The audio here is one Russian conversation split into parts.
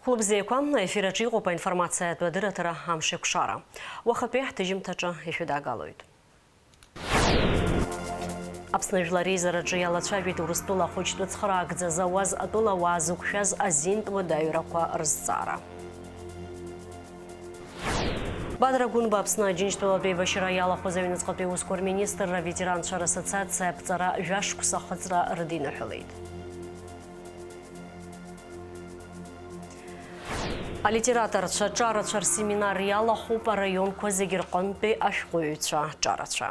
Хлопзейкам эфираҿы иҟоуп аинформациатә адырраҭара амшеиқәшара. Уахатәи ҳҭыжьымҭаҿы ишәыдаагалоит. Аԥсны жәлар реизараҿы иалацәажәеит Урыстәыла ахәыҷтәы цхыраакӡа зауаз атәылауаа зықәшәаз азинтә уадаҩрақәа рызҵаара. Бадра Гунба Аԥсны Аџьынџьтәылатәи еибашьра иалахәыз аҩныҵҟатәи аусқәа рминистрра аветеранцәа рассоциациа аԥҵара жәашықәса ахыҵра рыдиныҳәалеит. Алитераторцәа ҿарацәа рсеминар иалахәуп араионқәа зегьы рҟынтәи ашәҟәыҩҩцәа ҿарацәа.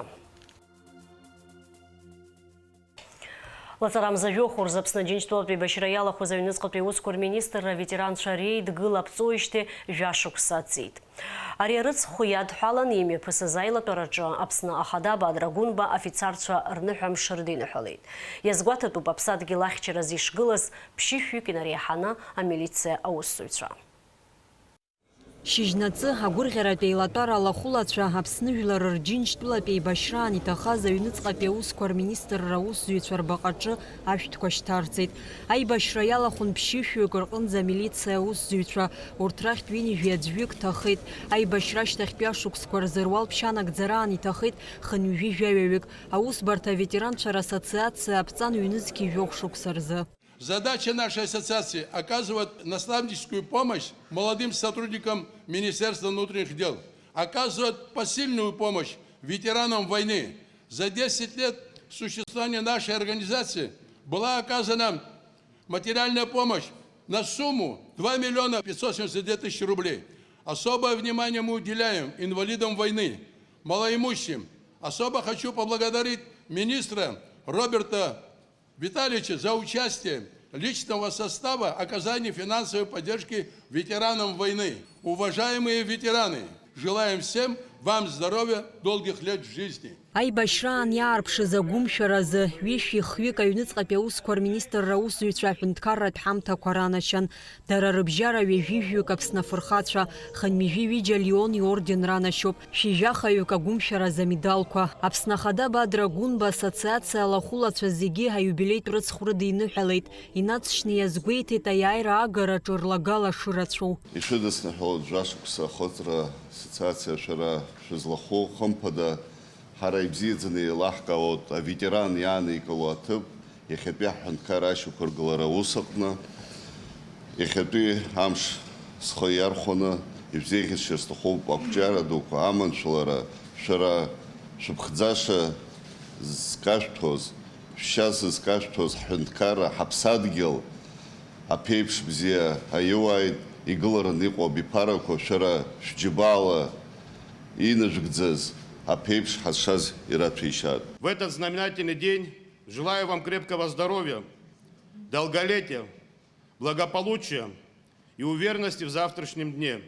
Лаҵарамза жәохәырзы Аԥсны Аџьынџьтәылатәи еибашьра иалахәыз аҩныҵҟатәи аусқәа рминистрра аветеранцәа реидгыла ԥҵуеижьҭеи жәашықәса ҵит. Ари арыцхә иадҳәалан имҩаԥысыз аилатәараҿы Аԥсны ахада Бадра Гунба афицарцәа рныҳәамш рдиныҳәалеит. Иазгәаҭатәуп аԥсадгьыл ахьчараз ишгылаз ԥшьышәҩык инареиҳаны амилициа аусзуҩцәа. Шьыжьнаҵы агәырӷьаратәи еилатәара алахәылацәа Аԥсны жәлар рџьынџьтәылатәи еибашьраан иҭахаз аҩныҵҟатәи аусқәа рминистрра аусзуҩцәа рбаҟаҿы ашәҭқәа шьҭарҵеит. Аибашьра иалахәын ԥшьышәҩык рҟынӡа амилициа аусзуҩцәа, урҭ рахьтә ҩынҩажәи аӡәҩык ҭахеит. Аибашьра ашьҭахьтәи ашықәсқәа рзы руалԥшьанагӡараан иҭахеит хынҩажәи жәаҩаҩык. Аусбарҭа аветеранцәа рассоциациа аԥҵан ҩнызқьи жәохә шықәса рзы. Задача нашей ассоциации – оказывать наставническую помощь молодым сотрудникам Министерства внутренних дел, оказывать посильную помощь ветеранам войны. За 10 лет существования нашей организации была оказана материальная помощь на сумму 2 572 000 рублей. Особое внимание мы уделяем инвалидам войны, малоимущим. Особо хочу поблагодарить министра Роберта Витальевича за участие личного состава оказания финансовой поддержки ветеранам войны. Уважаемые ветераны, желаем всем вам здоровья, долгих лет жизни. Аибашьраан иаарԥшыз агәымшәаразы ҩышәи-хҩык аҩныҵҟатәи аусқәа рминистрра аусзуҩцәа аҳәынҭқарратә ҳамҭақәа ранашьан. Дара рыбжьара ҩажәижәҩык Аԥсны афырхацәа, хынҩажәи ҩыџьа Леон иорден ранашьоуп, шьыжьахаҩык агәымшәараз амедалқәа. Аԥсны ахада Бадра Гунба асоциациа алахәылацәа зегьы аиубилеитә рыцхә рыдиныҳәалеит. Инацшьны иазгәеиҭеит аиааира агараҿы рлагала шырацәоу. Ишыдысныҳәалоит жәашықәса ахыҵра ассоциациа шәара шәызлахәу хымԥада ҳара ибзиаӡаны еилаҳкаауеит аветеран иааникыло аҭыԥ иахьатәи аҳәынҭқар ашьақәыргылара аус аҟны, иахьатәи амш схы иархәаны ибзеиӷьасшьар сҭахуп ақәҷара дуқәа аманшәалара, шәара шәыԥхӡаша зкашәҭоз, шәшьа зызкашәҭоз ҳҳәынҭқарра ҳаԥсадгьыл аԥеиԥш бзиа аиуааит игылараны иҟоу абиԥарақәа шәара шәџьабаала инажәгӡаз В этот знаменательный день желаю вам крепкого здоровья, долголетия, благополучия и уверенности в завтрашнем дне.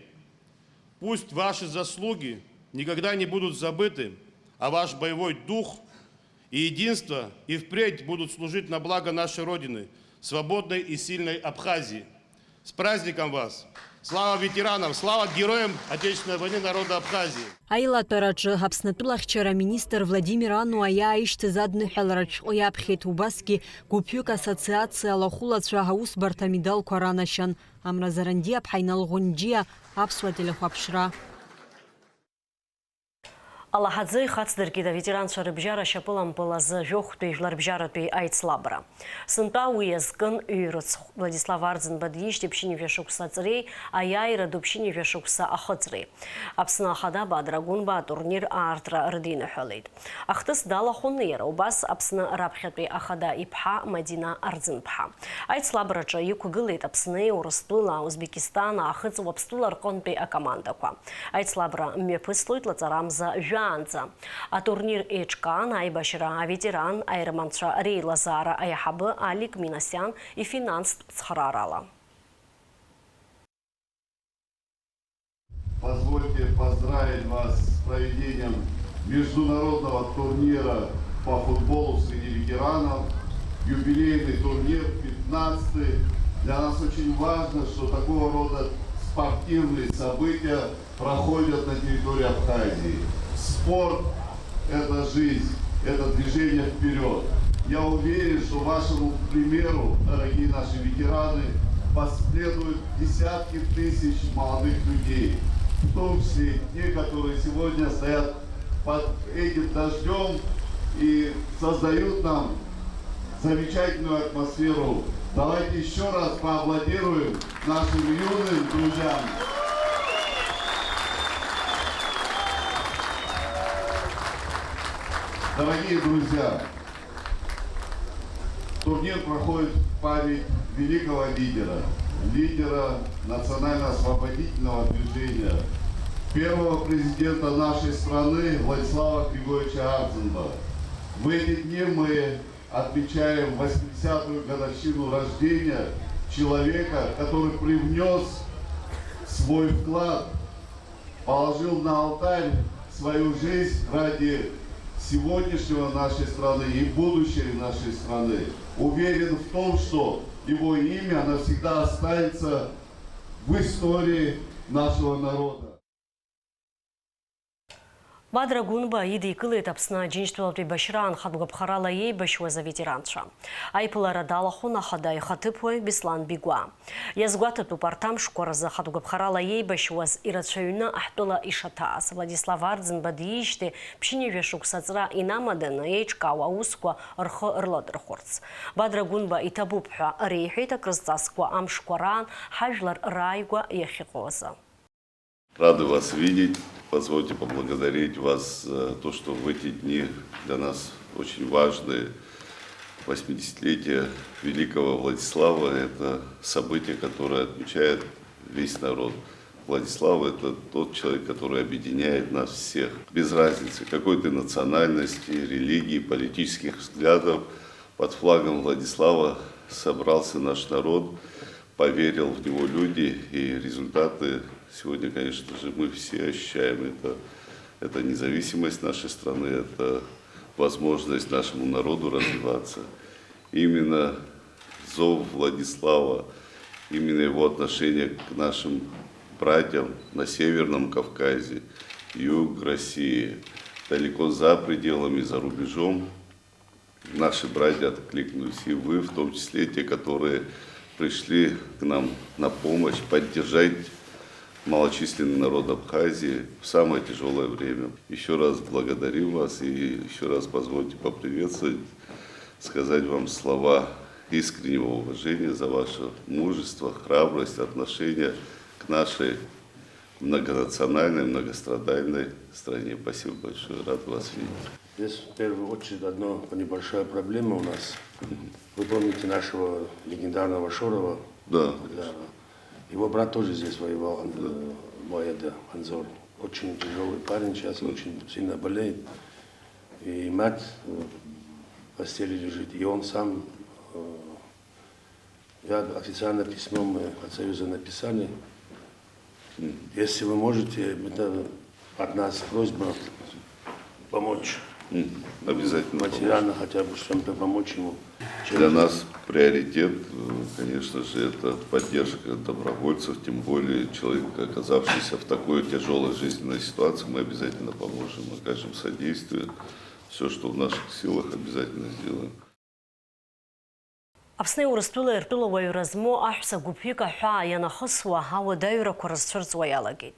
Пусть ваши заслуги никогда не будут забыты, а ваш боевой дух и единство и впредь будут служить на благо нашей Родины, свободной и сильной Абхазии. С праздником вас! Слава ветеранам, слава героям Отечественной войны народа Абхазии! Аилатәараҿы Аԥснытәыла ахьчара аминистр Владимир Ануа иааишьҭыз адныҳәалараҿ иаԥхьеит убасгьы гәыԥҩык асоциациа алахәылацәа аусбарҭа амедалқәа ранашьан. Амразаранди-аԥҳа Иналӷәынџьиа, Аԥсуа телехәаԥшра. Алаҳаӡы ихацдыркит аветеранцәа рыбжьара шьапылампылазы жәохәтәи жәларбжьаратәи аицлабра. Сынтәа уи иазкын ҩ-рыцхә. Владислав Арӡынба дишьҭеит ԥшьынҩажәа шықәса ҵреи, аиааира ду ԥшьынҩажәа шықәса ахыҵреи. Аԥсны ахада Бадра Гунба атурнир аартра рдиныҳәалеит. Ахҭыс далахәын иара убас Аԥсны раԥхьатәи ахада иԥҳа Мадина Арӡынԥҳа. Аицлабраҿы иқәгылеит Аԥсни, Урыстәыла, Узбекистан, Аахыҵ Уаԥстәыла рҟынтәи акомандақәа. Аицлабра мҩаԥыслоит Лаҵарамза Атурнир еиҿкаан аибашьра аветеран аерманцәа реилазаара аиҳабы Алик Минасиан ифинанстә цхыраарала. Позвольте поздравить вас с проведением международного турнира по футболу среди ветеранов. Юбилейный турнир 15-й. Для нас очень важно, что такого рода спортивные события проходят на территории Абхазии. Спорт – это жизнь, это движение вперед. Я уверен, что вашему примеру, дорогие наши ветераны, последуют десятки тысяч молодых людей, в том числе те, которые сегодня стоят под этим дождем и создают нам замечательную атмосферу. Давайте еще раз поаплодируем нашим юным друзьям. Дорогие друзья, турнир проходит в память великого лидера национально-освободительного движения, первого президента нашей страны Владислава Григорьевича Ардзинба. В эти дни мы отмечаем 80-ю годовщину рождения человека, который привнес свой вклад, положил на алтарь свою жизнь ради сегодняшнего нашей страны и будущего нашей страны. Уверен в том, что его имя навсегда останется в истории нашего народа. Бадра Гунба иди кылыт апсна джинштвалпи башран хадгабхарала ей башваза ветеранша. Айпылара далахуна хадай хатыпой Беслан Бигуа. Язгуатату партам шкораза хадгабхарала ей башваз ирачаюна ахтула ишатаас. Владислав Ардзин бадииште пшиневешук сацра инамадена ейчкауа усква рхо рладрхорц. Бадра Гунба итабупха рейхита крызцасква амшкваран хажлар райгва ехикоза. Рады вас видеть. Позвольте поблагодарить вас за то, что в эти дни для нас очень важные 80-летие великого Владислава. Это событие, которое отмечает весь народ. Владислав – это тот человек, который объединяет нас всех. Без разницы, какой ты национальности, религии, политических взглядов. Под флагом Владислава собрался наш народ, поверил в него люди, и результаты сегодня, конечно же, мы все ощущаем. Это независимость нашей страны, это возможность нашему народу развиваться. Именно зов Владислава, именно его отношение к нашим братьям на Северном Кавказе, юг России, далеко за пределами, за рубежом, наши братья откликнулись, и вы, в том числе те, которые пришли к нам на помощь, поддержать малочисленный народ Абхазии в самое тяжелое время. Еще раз благодарю вас и еще раз позвольте поприветствовать, сказать вам слова искреннего уважения за ваше мужество, храбрость, отношение к нашей многонациональной, многострадальной стране. Спасибо большое, рад вас видеть. Здесь в первую очередь одна небольшая проблема у нас. Вы помните нашего легендарного Шорова? Да. Его брат тоже здесь воевал, Моеда Анзор. Очень тяжелый парень, сейчас очень сильно болеет. И мать в постели лежит. И он сам, официальное письмо мы от Союза написали. Если вы можете, это от нас просьба помочь. Обязательно материально помочь. Хотя бы чем-то помочь ему. Для нас приоритет, конечно же, это поддержка добровольцев, тем более человек, оказавшийся в такой тяжелой жизненной ситуации, мы обязательно поможем, окажем содействие. Все, что в наших силах, обязательно сделаем. Апсны урыстулы иртулы размо ахса гупика ха янахысва хава дайра курасцурцва ялагит.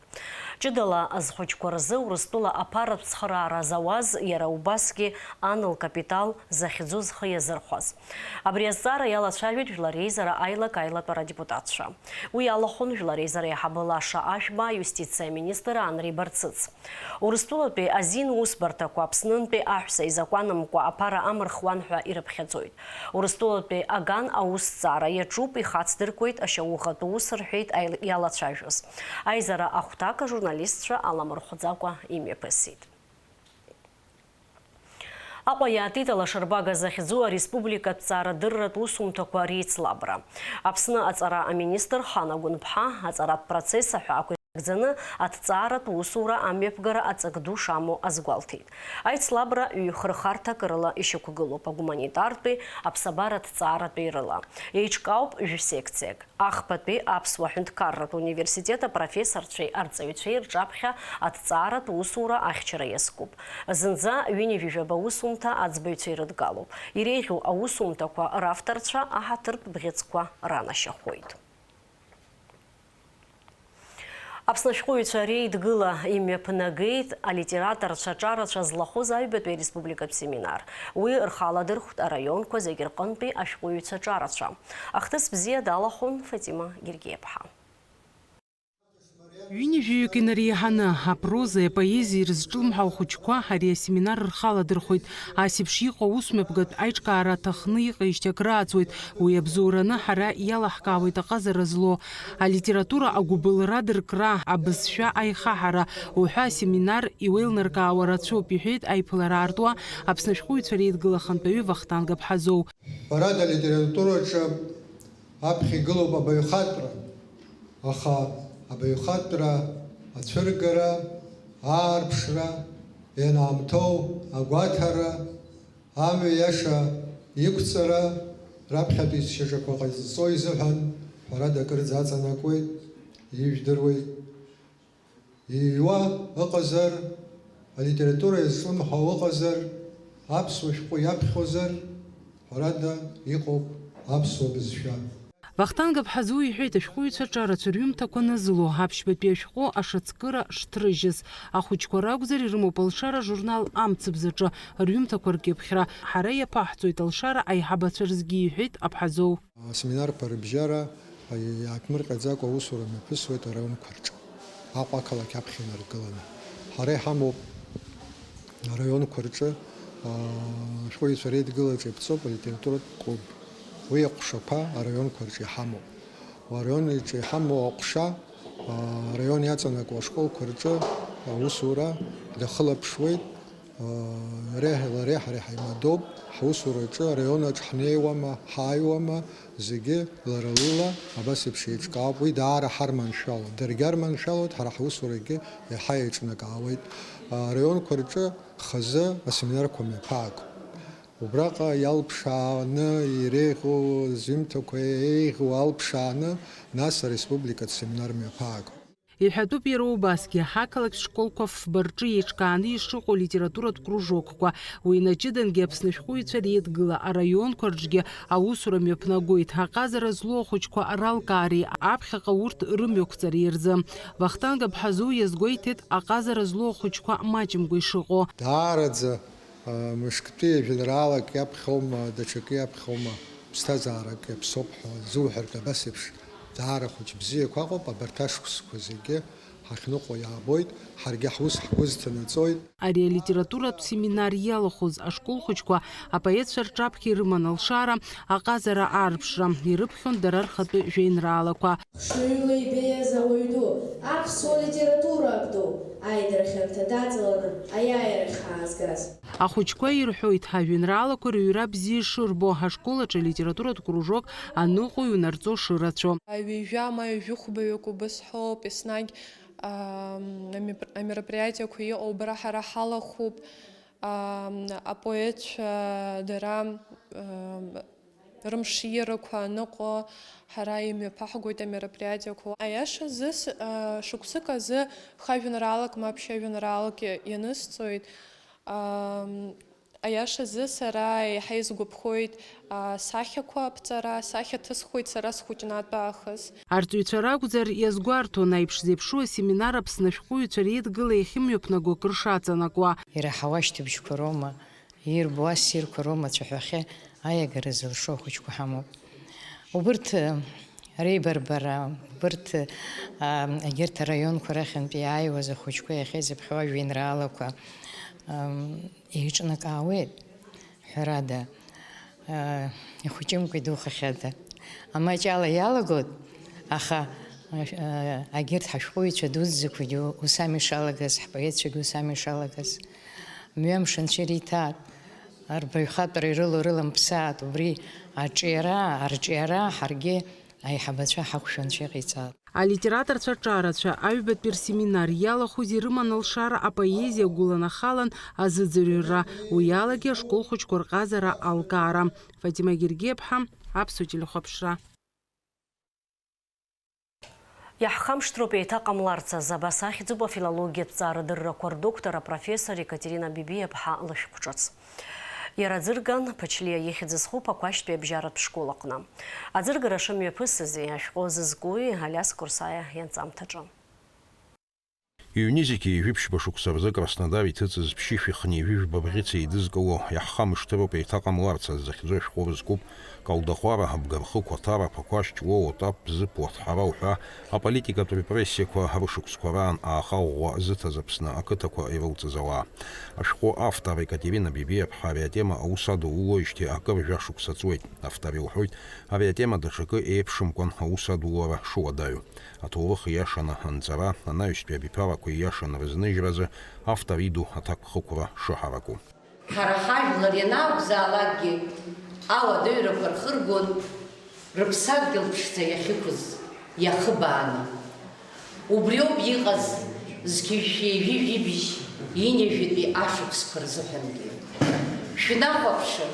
Ҷыдала азхәыҷқәа Урыстәыла аԥаратә цхыраара зауаз иара убасгьы ан лкапитал захьӡу зхы иазырхәаз. Абри азҵаара иалацәажәеит Жәлар Реизара аилак-аилатәара адепутатцәа. Уи алахәын Жәлар Реизара иаҳабы Лаша Ашәба аиустициа министр Анри Барцыц. Урыстәылатәи азин усбарҭақәа Аԥснынтәи аҳәса изакәанымкәа аԥара амырхуан ҳәа ирыԥхьаӡоит. Урыстәылатәи аган аусҭҵаара иаҿуп, ихацдыркуеит ашьауӷатә ус рҳәеит иалацәажәоз. Аизара ахәҭак ажурналистцәа аламырхәӡакәа имҩаԥысит. Аҟәа иаатит алашарбага захьӡу ареспубликатә ҭҵаарадырратә усумҭақәа реицлабра. Аԥсны аҵара аминистр Хан Агәынԥҳа аҵаратә процесс аҳәаақәа гӡаны аҭҵааратә усура амҩаԥгара аҵак ду шамоу азгәалҭеит. Аицлабра ҩ-хырхарҭак рыла ишьақәгылоуп агуманитартәи, аԥсабаратә ҭҵааратәи рыла. Еиҿкаауп жәсекциак. Ахԥатәи Аԥсуа ҳәынҭқарратә университет апрофессорцәеи арҵаҩцәеи рҿаԥхьа аҭҵааратә усура ахьчара иазкуп. Зынӡа ҩынҩажәижәаба усумҭа аӡбаҩцәа ирыдгалоуп. Иреиӷьу аусумҭақәа равторцәа аҳаҭыртә бӷьыцқәа ранашьахәоит. Аԥсны ашәҟәыҩҩцәа реидгыла имҩаԥнагеит алитераторцәа ҿарацәа злахәыз Аҩбатәи Республикатә семинар. Уи рхаладырхәт араионқәа зегьы рҟынтәи ашәҟәыҩҩцәа ҿарацәа. Ахҭыс бзиа далахәын Фатима Гергиеԥҳа. Ҩынҩажәаҩык инареиҳаны апроза, апоезиа рызҿлымҳау ахәыҷқәа ари асеминар рхаладырхәит. Асеиԥш иҟоу аусмҩаԥгатә аиҿкаара аҭахны иҟеижьҭеи акрааҵуеит. Уи абзоураны ҳара иалаҳкаауеит аҟазара злоу алитература агәыбылра дыркра, абызшәа аихаҳара уҳәа асеминар иуеилнаркаауа рацәоуп, иҳәеит аиԥылара аартуа Аԥсны ашәҟәыҩҩцәа реидгыла ахантәаҩы Вахтанг Аԥҳазоу. Ҳәарада алитератураҿы аԥхьа игылоуп абаҩхатәра, аха абаҩхатәра, ацәыргара, аарԥшра, ианаамҭоу агәаҭара, амҩа иаша иқәҵара раԥхьатәи шьаҿақәа ҟазҵо изыҳәан ҳәарада акырӡа аҵанакуеит, ижәдыруеит. Ииуа ыҟазар, алитература иазҿлымҳау ыҟазар, аԥсуа шәҟәы иаԥхьозар, ҳәарада иҟоуп аԥсуа бызшәа. Вахтанг Аԥҳазоу иҳәеит ашәҟәыҩҩцәа ҿарацәа рҩымҭақәа назыло аԥшьбатәи ашәҟәы ашацкыра шҭрыжьыз. Ахәыҷқәа ракәзар ирымоуп алшара журнал амцабзаҿы рҩымҭақәа ркьыԥхьра. Ҳара иаԥаҳҵоит алшара аиҳабацәа рзгьы, иҳәеит Аԥҳазоу. Асеминарқәа рыбжьара иааҭмырҟьаӡакәа аусура мҩаԥысуеит араионқәа рҿы. Аҟәа ақалақь аԥхьа инаргыланы. Ҳара иҳамоуп араионқәа рҿы ашәҟәыҩҩцәа реидгылаҿы иԥҵоуп алитературатә клуб. Уи аҟәшақәа араионқәа рҿы иҳамоуп. Араион рҿы иҳамоу аҟәша араион иаҵанакуа ашколқәа рҿы аусура дахылаԥшуеит. Лареи ҳареи ҳаимадоуп. Ҳусураҿы араионаҿ ҳнеиуама, ҳааиуама, зегьы лара лыла абас еиԥш еиҿкаауп. Уи даара ҳарманшәалоит. Даргьы арманшәалоит, ҳара ҳусурагьы иаҳа еиҿнакаауеит. Араионқәа рҿы хазы асеминарқәа мҩаԥаагоуп. Убраҟа иалԥшааны иреиӷьу зҩымҭақәа еиӷьу алԥшааны нас ареспубликатә семинар мҩаԥаагоуп. Иҳәатәуп иара убасгьы ҳақалақьтә школқәа фба рҿы еиҿкааны ишыҟоу литературатә кружокқәа. Уи наҷыдангьы Аԥсны ашәҟәыҩҩцәа реидгыла араионқәа рҿгьы аусура мҩаԥнагоит. Аҟазара злоу ахәыҷқәа ралкаареи аԥхьаҟа урҭ рымҩақәҵареи рзы. Вахтанг Аԥҳазоу иазгәеиҭеит аҟазара злоу ахәыҷқәа маҷымкәа ишыҟоу. Даараӡа мышктәи жәеинраалак иаԥхьоума, даҽакы иаԥхьоума, ԥсҭазаарак иаԥсоуп ҳәа зуҳәартә абас еиԥш даара хәыҷ бзиақәа ыҟоуп. Абарҭ ашықәсқәа зегьы ҳахьныҟәо иаабоит, ҳаргьы ҳус ҳгәы зҭанаҵоит. Ари алитературатә семинар иалахәыз ашкол хәыҷқәа апоетцәа рҿаԥхьа ирыман алшара, аҟазара аарԥшра, ирыԥхьон дара рхатәы жәеинраалақәа. Хшыҩла ибеиаз ауаҩ ду, аԥсуа литература абду, аидара хьанҭа даҵаланы аиааирахь ҳаазгаз. Ахәыҷқәа ирҳәоит ҳажәеинраалақәа рыҩра бзиа шырбо, ҳашкол аҿы алитературатә кружок аныҟәо иунарҵо шырацәо. Ҩажәама, ҩажәихәбаҩык убасҳәоуп, еснагь амероприятиақәа иҟоу бара ҳара ҳалахәуп, апоетцәа дара рымширақәа аныҟәо ҳара имҩаԥаҳгоит амероприятиақәа. Аиашазы шықәсык азы хажәеинраалак ма ԥшьажәеинраалак ианысҵоит. Аиашазы сара еиҳа изгәаԥхоит сахьақәа аԥҵара, сахьа ҭысхуеит сара схәыҷнатә аахыс. Арҵаҩцәа ракәзар иазгәарҭон аиԥш зеиԥшу асеминар Аԥсны ашәҟәыҩҩцәа реидгыла иахьымҩаԥнаго акыр шаҵанакуа. Ираҳауа шьҭыбжьқәа роума, ирбо ассирқәа роума ацәаҳәахьы аиагара зылшо ахәыҷқәа ҳамоуп. Убырҭ реибарбара, убырҭ егьырҭ араионқәа рахьынтәи иааиуаз ахәыҷқәа иахьазыԥхьоу ажәеинраалақәа еиҿнакаауеит, ҳәарада, ихәыҷымкәа идухахьада. Амаҷала иалагоит, аха агьырҭ ҳашәҟәыҩҩцәа дуӡӡақәагьы ус ами ишалагаз, ҳпоетцәагьы ус ами ишалагаз. Мҩамш анцәа ириҭаат, рбаҩхатәра ирыло рыламԥсаат, убри арҿиара ҳаргьы аиҳабацәа ҳақәшәо анцәа иҟаиҵаат. Алитераторцәа ҿарацәа Аҩбатәи рсеминар иалахәыз ирыман алшара апоезиа гәыланахалан азыӡырҩра. Уи алагьы ашкол хәыҷқәа рҟазара алкаара. Фатима Гергиеԥҳа, Аԥсуа телехәаԥшра. Иаҳхамшҭроуп еиҭаҟамларцаз абас ахьӡуп афилологиатә ҭҵаарадыррақәа рдоктор апрофессор Екатерина Бибиеԥҳа лышәҟәҿыц. Иара аӡырган Ԥачлиа ихьӡ зхоуп Ақәашьтәи абжьаратә школ аҟны. Аӡыргара шымҩаԥысыз ашәҟәы зызкуи Алиас Курсаиа ианҵамҭаҿы. Иунизики випшба шуксабза Краснодаре тыцыз пшифихни випшба брицы и дызгало яхам штыропе такам ларца захизош хобзкуп калдахвара абгарху кватара поквашч лоо тап зыпот харауха а политика репрессия ква харушукскваран а хауа зыта запсна акытаква эволцизала ашхо автор Екатерина Бибиев авиатема аусаду улоиште акыр жашуксацует автори ухойт авиатема дашыкы эпшымкон аусаду улова шуадаю атолых яшана анцара анаюспе бипара яшана вызныжразы авториду атак хуква шахараку. Харахай ларина бзалаги ала дойра фархыргон рыпсадгил пшца яхикуз яхыбана. Убрёб yiqaz zkishyevi vibish yinevidi ashukс krzıhıngi. Şnaqapşır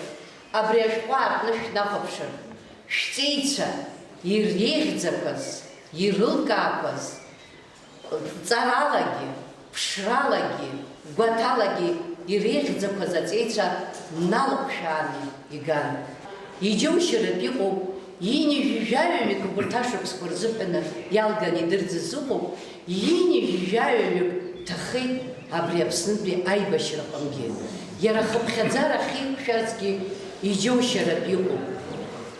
abreshqat nışnaqapşır. Ştseytsa yiryeğdzakaz yirılqaqaz царалаги, пшралаги, гваталаги и реждзаква зацейца налпшани иган. Идёмшира пику, ини вижавими кубурташук скурзыпена ялгани дырдзызуку, ини вижавими тахы абриапсынпи айбашира панги. Ярахапхадзара хипшацки идёмшира пику.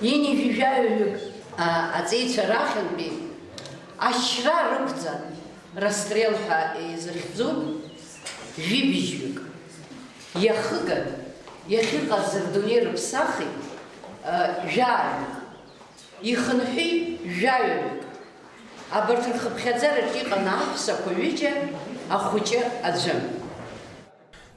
Ини вижавими ацейца раханпи ашра рукзан. Расстрелха из Рихзун, Вибижвик, Яхыган, Яхыга Зардунир Псахи, Жавик, Иханхи, Жавик, а Бартархабхазара Тиха Нахса Ковича, Ахуча Аджам.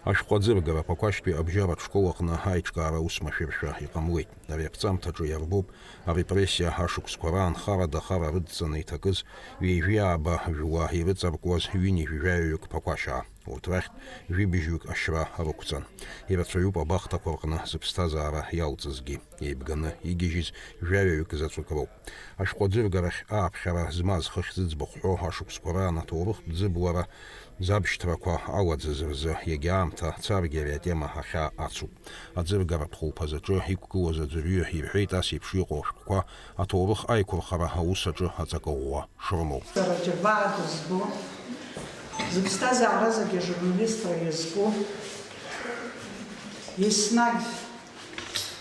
Ашқадзыргара покашпи обжарат школахна хайчкара усмаширша и камлыт. Авиапцам таджу ярбуб, а репрессия хашукскваран харада хара рыдзаны такыз, вейвиаба жуа и рыцаркваз вини вижаюк покаша. Утрахт вибижюк ашра рукцан. И рацуюпа бахта коркна зыбстазара ялцызги. Ебгана игижиз вижаюк зацукру. Ашқадзыргарах аапхара змаз хышзыцбухо хашукскваран атурых дзыблара Забштраква ауадзызырзы егиамта царгерия тема хаха ацу. Адзыргарат хулпазаджы иккуаза дзырю ирхейт асипши qошква аторых айкурхара хаусаджы ацакауа шурму. Раджабадызбу зыбстазаразаги журналистра езгу еснаг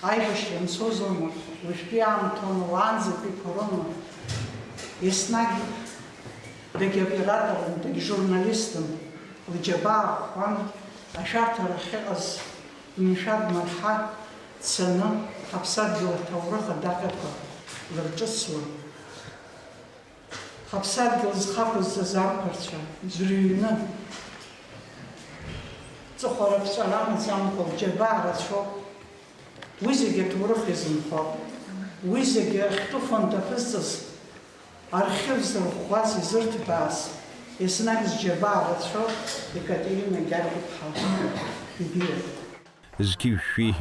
айбашлем созону вишпиамтону ланзипи корону еснаг деги операторам, деги журналистам, лджаба хан, ашартара хиqaz мишад марха цана хапсадгила тавраха дакатка лрчсва. Хапсадгила зхапыз зарпарча зрюйна. Цохара псалам замко лджаба рачо. Визеге таврах измхо. Визеге хтуфан тафистас архив зархваzi zırtbas esnag zjabara tro Екатерина Бибиев. Скивши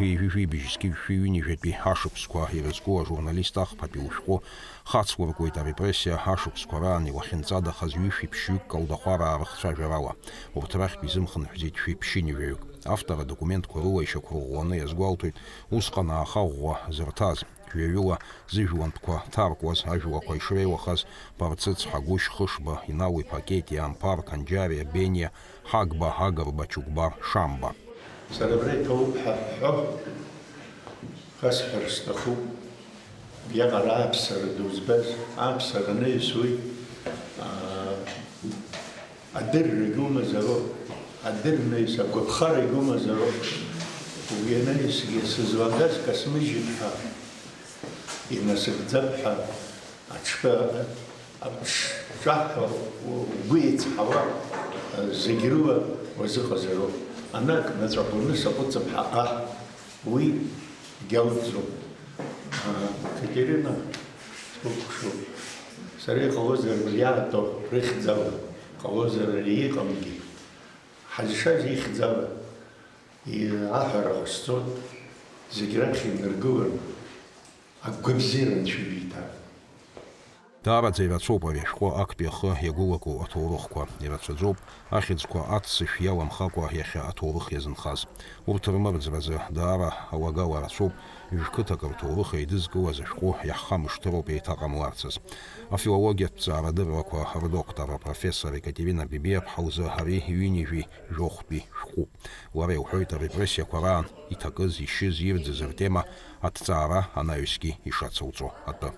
би хашуксква ирызгуа журналистах папиушко хацлургуита репрессия хашукскварани лахинцада хазвиши пшюк калдахвара архшажавала. Уртрах бизымхан хзитши пшинивеюк. Автора документ курула еще кругланы язгуалтует ускана ахауа зыртаз. Жуевила зыжуантква таркваз ажуа койшревахаз парцыц хагуш хышба инауи пакети ампар канджария бения хагба хагарба чукба шамба. Сарабрето хо хасхарстаху бьягара абсар дузбез абсар несуи адер регума заро адер нейса гохар регума заро уенайс гесзвагас касмижиха и насыгдзапха ачпа абшаха угуиц хава загируа вазыхазаро Анак натрапуны сапуцапха уи гялдзу Катерина спокшу саре калозер млято рихдзава калозер лиекамги хажша рихдзава и ахара стот загирахи нергувер агвабзиран чувита Даараӡа ирацәоуп ари ашәҟәы актәи ахы иагәылаку аҭоурыхқәа, ирацәаӡоуп ахьӡқәа аццышә иаламхакәа иахьа аҭоурых иазынхаз. Урҭ рмырӡразы даара ауагала рацәоуп ҩ-қыҭак рҭоурых еидызкылаз ашәҟәы иаҳхамышҭыроуп еиҭаҟамларцаз. Афилологиатә ҭҵаарадыррақәа рдоктор апрофессор Екатерина Бебиаԥҳа лзы ари ҩынҩажәи жәохәтәи шәҟәуп. Лара илҳәоит арепрессиақәа раан иҭакыз, ишьыз, ирӡыз ртема аҭҵаара анаҩсгьы ишацылҵо атәы.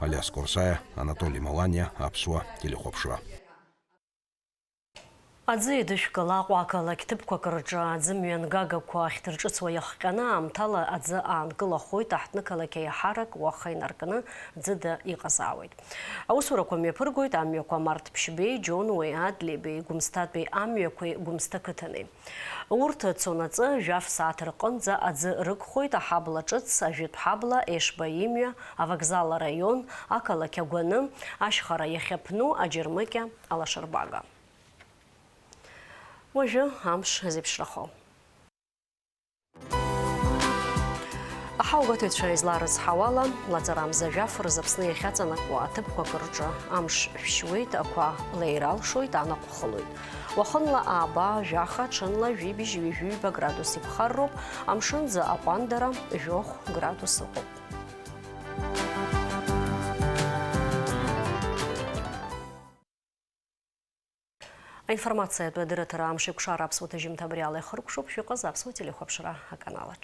Алиас Корсаиа, Анатолий Маланиа, Аԥсуа телехәаԥшра. Аӡы идышәкылаҟәа ақалақь ҭыԥқәак рҿы аӡымҩан гагақәа ахьҭырҿыцуа иахҟьаны аамҭала аӡы аанкылахоит аҳҭнықалақь аиҳарак уаха инаркны ӡыда иҟазаауеит. Аусурақәа мҩаԥыргоит амҩақәа Март Ԥшьбеи, Џьонуеи, Адлеибеи, Гәымсҭатәи амҩақәеи Гәымсҭа қыҭани. Урҭ цонаҵы жәаф сааҭ рҟынӡа аӡы рықәхоит аҳабла ҿыц, ажәытә ҳабла, Ешба имҩа, авокзал араион, ақалақь агәаны, ашьхара иахьаԥну, аџьырмыкьа, алашарбага. Уажәы амш зеиԥшрахо. Аҳаугатәыҩцәа изларыцҳауала, лаҵарамза жәаф рзы Аԥсны иахьаҵанакуа аҭыԥқәак рҿы амш шәшьуеит, ақәа леиралшоит, анаҟә хылоит. Уахынла ааба, жәаха, ҽынла жәибжь-ҩажәиба градус иԥхарроуп, амшынӡа аҟәандара жәохә градус ыҟоуп. Аинформациатәы адырраҭара амш еиқәшара Аԥсуа ҭыжьымҭ абри ала ихыркәшоуп, шәыҟаз Аԥсуа телехәаԥшра аканалаҿ.